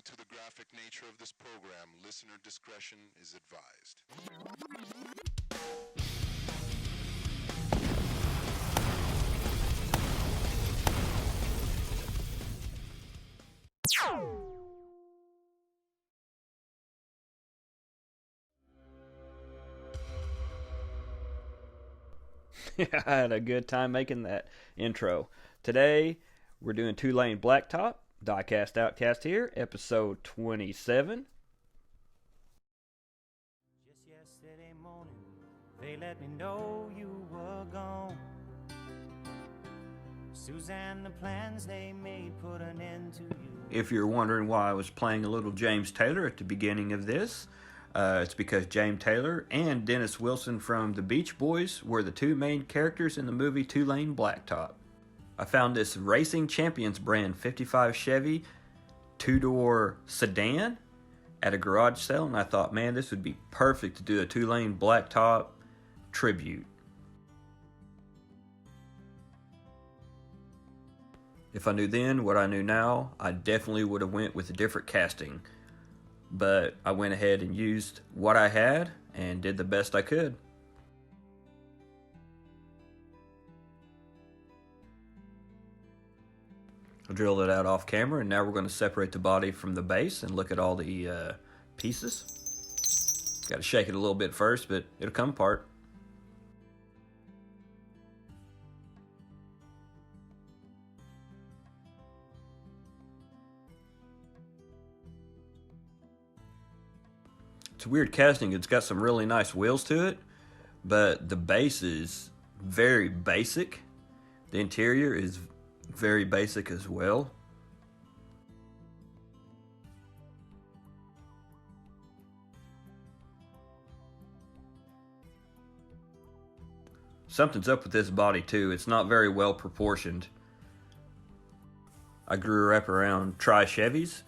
to the graphic nature of this program, listener discretion is advised. I had a good time making that intro. Today, we're doing two-lane blacktop. Diecast OutKast here, episode 27. Just yesterday morning, they let me know you were gone. Suzanne, the plans they made put an end to you. If you're wondering why I was playing a little James Taylor at the beginning of this, it's because James Taylor and Dennis Wilson from the Beach Boys were the two main characters in the movie Two-Lane Blacktop. I found this Racing Champions brand 55 Chevy two-door sedan at a garage sale, and I thought, man, this would be perfect to do a two-lane blacktop tribute. If I knew then what I knew now, I definitely would have went with a different casting. But I went ahead and used what I had and did the best I could. I drilled it out off camera, and now we're going to separate the body from the base and look at all the pieces. Got to shake it a little bit first, but it'll come apart. It's a weird casting. It's got some really nice wheels to it, but the base is very basic. The interior is very basic as well. Something's up with this body too. It's not very well proportioned. I grew her up around tri-Chevys.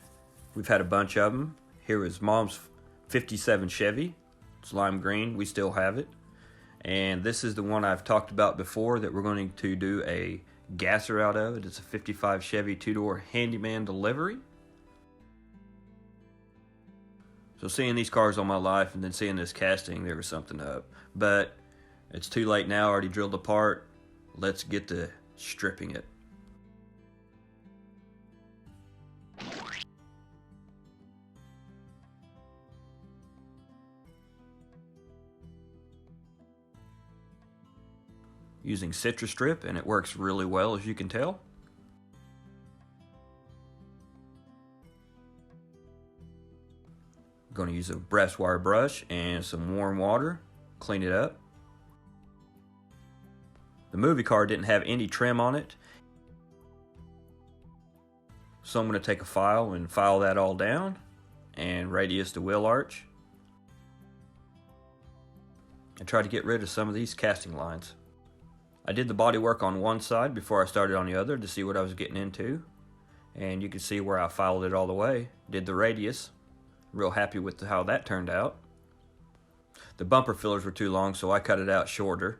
We've had a bunch of them. Here is Mom's 57 Chevy. It's lime green. We still have it. And this is the one I've talked about before that we're going to do a gasser out of. It's a 55 Chevy two-door handyman delivery. So seeing these cars all my life and then seeing this casting, there was something up. But it's too late now. I already drilled apart. Let's get to stripping it. Using citrus strip, and it works really well, as you can tell. I'm going to use a brass wire brush and some warm water, clean it up. The movie car didn't have any trim on it, so I'm going to take a file and file that all down, and radius the wheel arch, and try to get rid of some of these casting lines. I did the body work on one side before I started on the other to see what I was getting into. And you can see where I filed it all the way. Did the radius. Real happy with how that turned out. The bumper fillers were too long, so I cut it out shorter.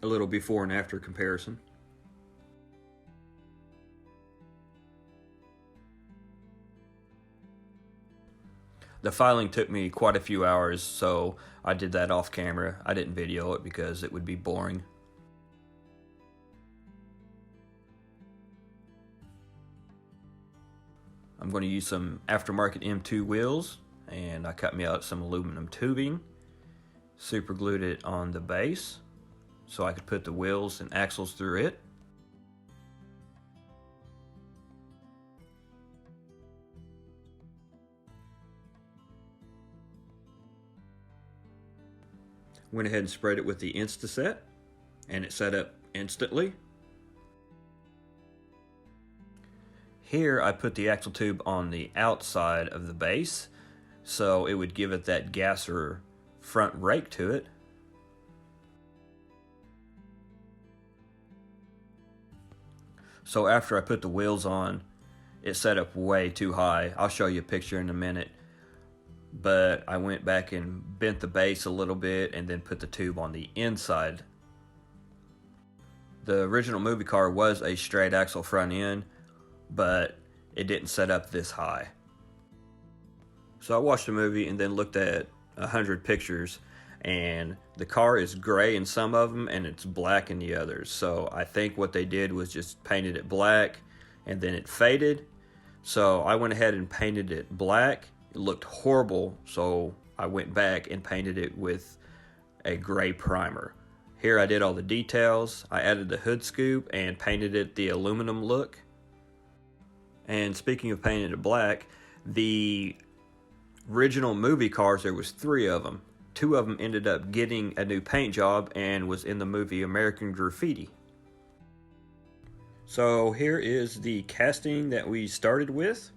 A little before and after comparison. The filing took me quite a few hours, so I did that off camera. I didn't video it because it would be boring. I'm going to use some aftermarket M2 wheels, and I cut me out some aluminum tubing, super glued it on the base so I could put the wheels and axles through it. Went ahead and sprayed it with the Instaset, and it set up instantly. Here I put the axle tube on the outside of the base, so it would give it that gasser front rake to it. So after I put the wheels on, it set up way too high. I'll show you a picture in a minute. But I went back and bent the base a little bit and then put the tube on the inside The original movie car was a straight axle front end, but it didn't set up this high. So I watched the movie and then looked at 100 pictures, and the car is gray in some of them and it's black in the others. So I think what they did was just painted it black and then it faded. So I went ahead and painted it black. It looked horrible, so I went back and painted it with a gray primer. Here I did all the details. I added the hood scoop and painted it the aluminum look. And speaking of painting it black, the original movie cars, there was 3 of them. 2 of them ended up getting a new paint job and was in the movie American Graffiti. So here is the casting that we started with.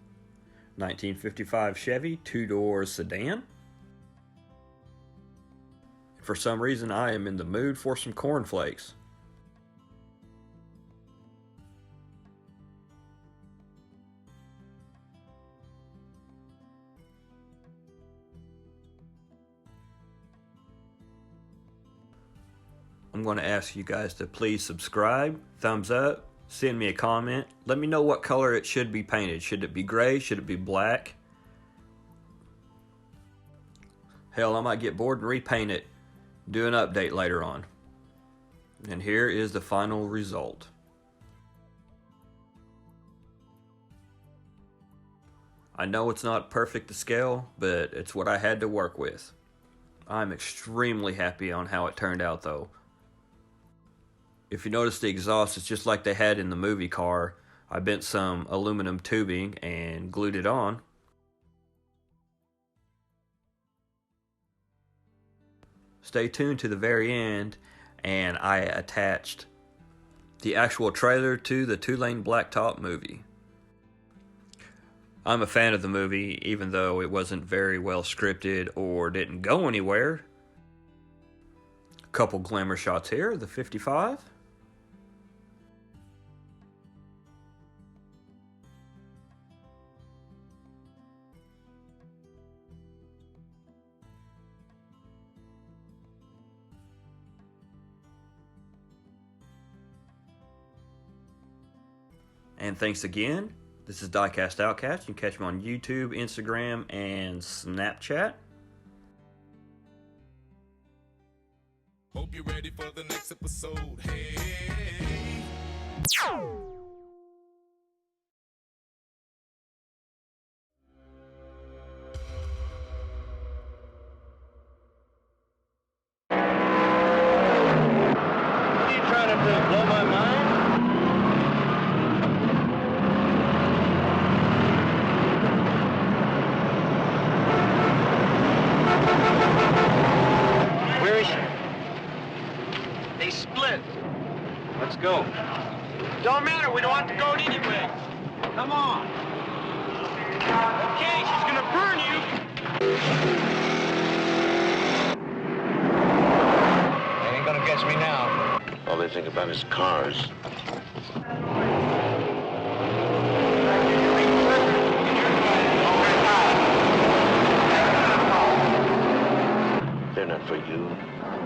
1955 Chevy 2-door sedan. For some reason, I am in the mood for some cornflakes. I'm going to ask you guys to please subscribe, thumbs up, send me a comment. Let me know what color it should be painted. Should it be gray? Should it be black? Hell, I might get bored and repaint it. Do an update later on. And here is the final result. I know it's not perfect to scale, but it's what I had to work with. I'm extremely happy on how it turned out though. If you notice the exhaust, it's just like they had in the movie car. I bent some aluminum tubing and glued it on. Stay tuned to the very end, and I attached the actual trailer to the 2-lane blacktop movie. I'm a fan of the movie, even though it wasn't very well scripted or didn't go anywhere. A couple glamour shots here, the 55. And thanks again. This is Diecast OutKast. You can catch me on YouTube, Instagram, and Snapchat. Hope you're ready for the next episode. Hey. What are you trying to do? Blow my mind? Where is she? They split. Let's go. Don't matter. We don't have to go anyway. Come on. Okay, she's gonna burn you. They ain't gonna catch me now. All they think about is cars. They're not for you.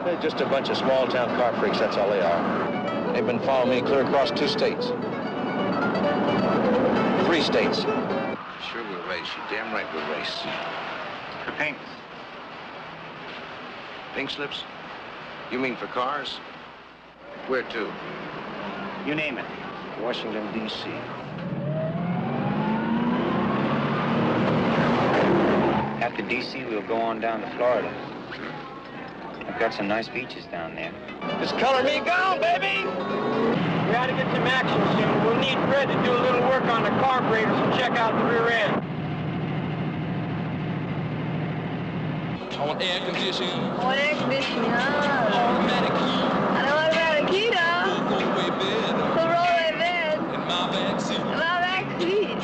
They're just a bunch of small-town car freaks, that's all they are. They've been following me clear across 2 states. 3 states. Sure we'll race. You damn right we'll race. For pink. Pink slips? You mean for cars? Where to? You name it. Washington, D.C. After D.C., we'll go on down to Florida. I've got some nice beaches down there. Just color me gone, baby! We ought to get some action soon. We'll need Fred to do a little work on the carburetors and check out the rear end. I want air conditioning. Want air conditioning, huh? Automatic heat. I don't want about a keto. Rollaway bed. So roll that bed. In my backseat. My back seat.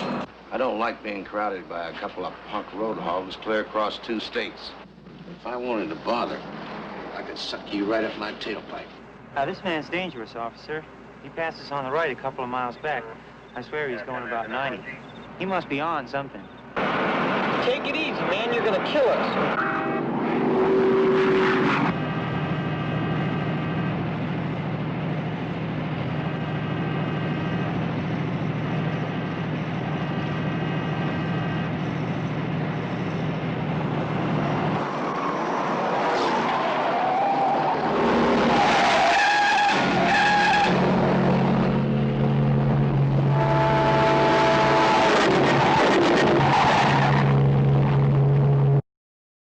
I don't like being crowded by a couple of punk road hogs clear across 2 states. If I wanted to bother, I could suck you right up my tailpipe. This man's dangerous, officer. He passes on the right a couple of miles back. I swear he's going about 90. He must be on something. Take it easy, man. You're gonna kill us.